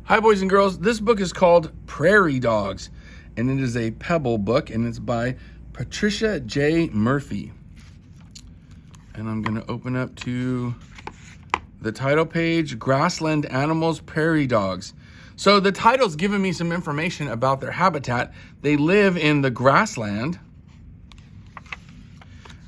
Hi, boys and girls. This book is called Prairie Dogs, and it is a Pebble book, and it's by Patricia J. Murphy. And I'm going to open up to the title page, Grassland Animals, Prairie Dogs. So the title's giving me some information about their habitat. They live in the grassland.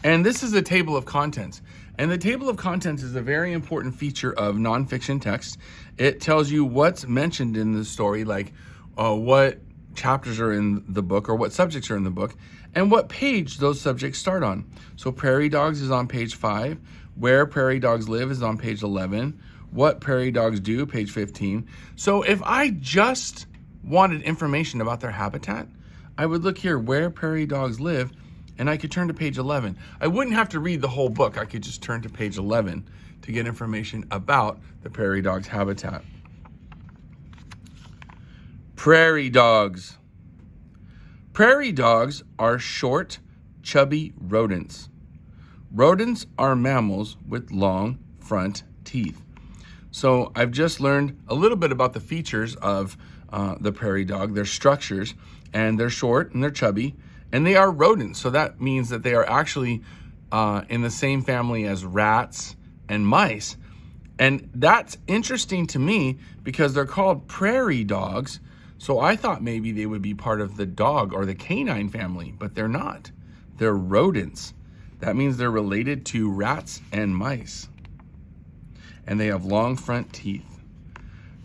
And this is a table of contents. And the table of contents is a very important feature of nonfiction text. It tells you what's mentioned in the story, like what chapters are in the book or what subjects are in the book, and what page those subjects start on. So Prairie Dogs is on page 5. Where Prairie Dogs Live is on page 11. What Prairie Dogs Do, page 15. So if I just wanted information about their habitat, I would look here, Where Prairie Dogs Live, and I could turn to page 11. I wouldn't have to read the whole book. I could just turn to page 11 to get information about the prairie dog's habitat. Prairie dogs. Prairie dogs are short, chubby rodents. Rodents are mammals with long front teeth. So I've just learned a little bit about the features of the prairie dog, their structures, and they're short and they're chubby. And they are rodents, so that means that they are actually in the same family as rats and mice. And that's interesting to me because they're called prairie dogs, so I thought maybe they would be part of the dog or the canine family, but they're not. They're rodents. That means they're related to rats and mice. And they have long front teeth.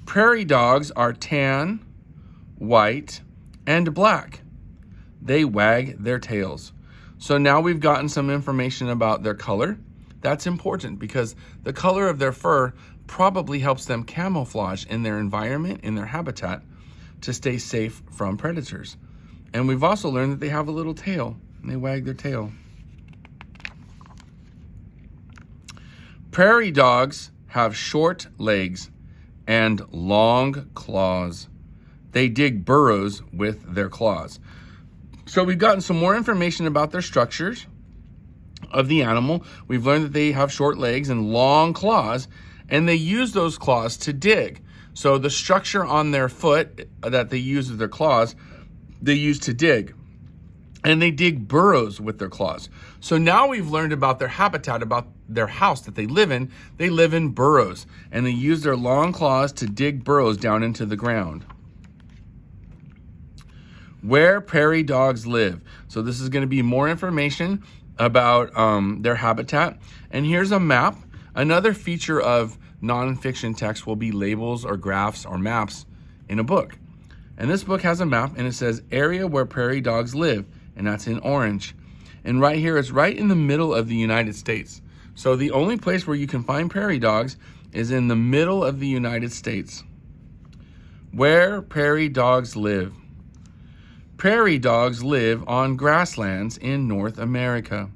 Prairie dogs are tan, white, and black. They wag their tails. So now we've gotten some information about their color. That's important because the color of their fur probably helps them camouflage in their environment, in their habitat, to stay safe from predators. And we've also learned that they have a little tail, and they wag their tail. Prairie dogs have short legs and long claws. They dig burrows with their claws. So we've gotten some more information about their structures of the animal. We've learned that they have short legs and long claws, and they use those claws to dig. So the structure on their foot that they use with their claws, they use to dig. And they dig burrows with their claws. So now we've learned about their habitat, about their house that they live in. They live in burrows, and they use their long claws to dig burrows down into the ground. Where prairie dogs live. So this is going to be more information about their habitat. And here's a map. Another feature of nonfiction text will be labels or graphs or maps in a book. And this book has a map, and it says area where prairie dogs live, and that's in orange. And right here, it's right in the middle of the United States. So the only place where you can find prairie dogs is in the middle of the United States. Where prairie dogs live. Prairie dogs live on grasslands in North America.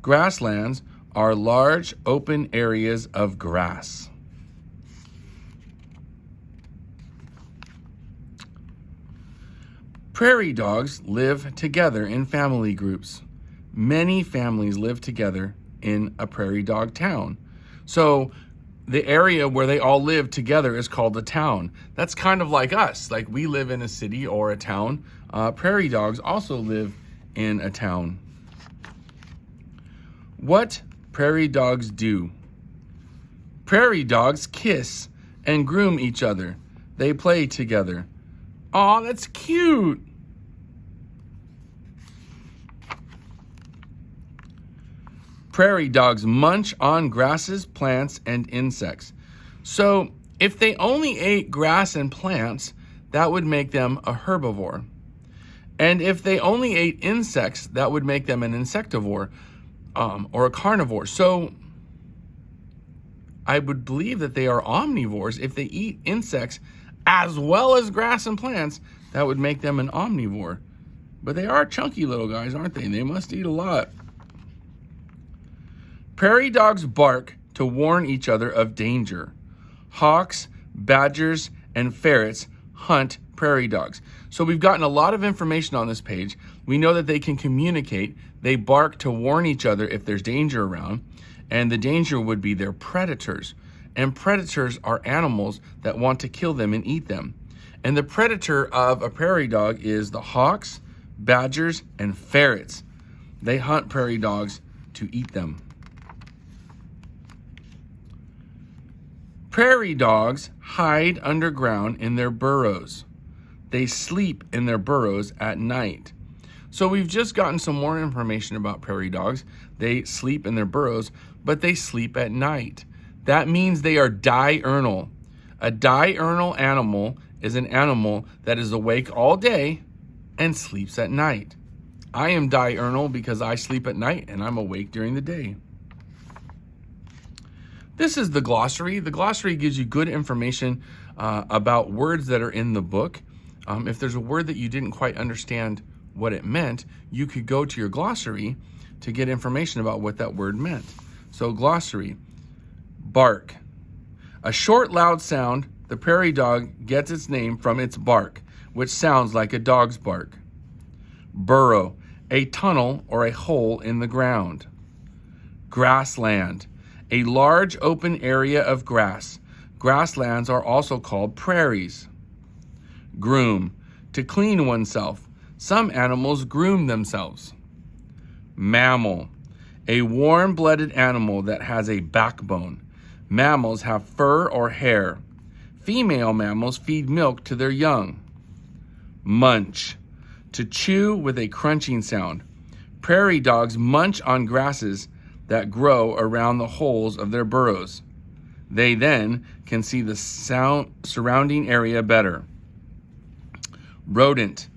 Grasslands are large open areas of grass. Prairie dogs live together in family groups. Many families live together in a prairie dog town. So the area where they all live together is called a town. That's kind of like us. Like we live in a city or a town. Prairie dogs also live in a town. What prairie dogs do? Prairie dogs kiss and groom each other. They play together. Aw, that's cute. Prairie dogs munch on grasses, plants, and insects. So if they only ate grass and plants, that would make them a herbivore. And if they only ate insects, that would make them an insectivore or a carnivore. So I would believe that they are omnivores. If they eat insects as well as grass and plants, that would make them an omnivore. But they are chunky little guys, aren't they? They must eat a lot. Prairie dogs bark to warn each other of danger. Hawks, badgers, and ferrets hunt prairie dogs. So we've gotten a lot of information on this page. We know that they can communicate. They bark to warn each other if there's danger around, and the danger would be their predators. and predators are animals that want to kill them and eat them. And the predator of a prairie dog is the hawks, badgers, and ferrets. They hunt prairie dogs to eat them. Prairie dogs hide underground in their burrows. They sleep in their burrows at night. So we've just gotten some more information about prairie dogs. They sleep in their burrows, but they sleep at night. That means they are diurnal. A diurnal animal is an animal that is awake all day and sleeps at night. I am diurnal because I sleep at night and I'm awake during the day. This is the glossary. The glossary gives you good information about words that are in the book. If there's a word that you didn't quite understand what it meant, you could go to your glossary to get information about what that word meant. So glossary, bark. A short, loud sound, the prairie dog gets its name from its bark, which sounds like a dog's bark. Burrow, a tunnel or a hole in the ground. Grassland, a large open area of grass. Grasslands are also called prairies. Groom, to clean oneself. Some animals groom themselves. Mammal, a warm-blooded animal that has a backbone. Mammals have fur or hair. Female mammals feed milk to their young. Munch, to chew with a crunching sound. Prairie dogs munch on grasses that grow around the holes of their burrows. They then can see the surrounding area better. Rodent,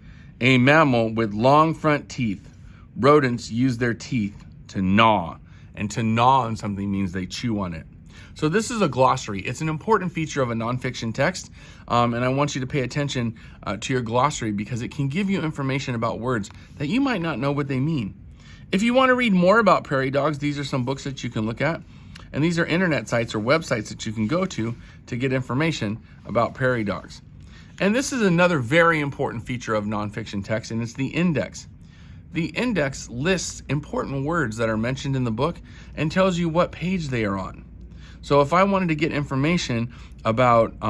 a mammal with long front teeth. Rodents use their teeth to gnaw, and to gnaw on something means they chew on it. So this is a glossary. It's an important feature of a nonfiction text, and I want you to pay attention to your glossary because it can give you information about words that you might not know what they mean. If you want to read more about prairie dogs, these are some books that you can look at, and these are internet sites or websites that you can go to get information about prairie dogs. And this is another very important feature of nonfiction text, and it's the index. The index lists important words that are mentioned in the book and tells you what page they are on. So if I wanted to get information about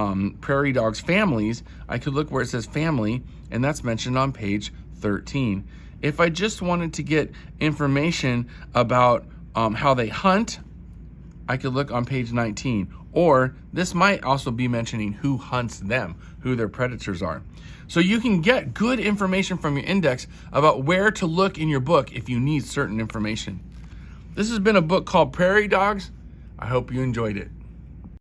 prairie dogs' families, I could look where it says family, and that's mentioned on page 13. If I just wanted to get information about how they hunt, I could look on page 19. Or this might also be mentioning who hunts them, who their predators are. So you can get good information from your index about where to look in your book if you need certain information. This has been a book called Prairie Dogs. I hope you enjoyed it.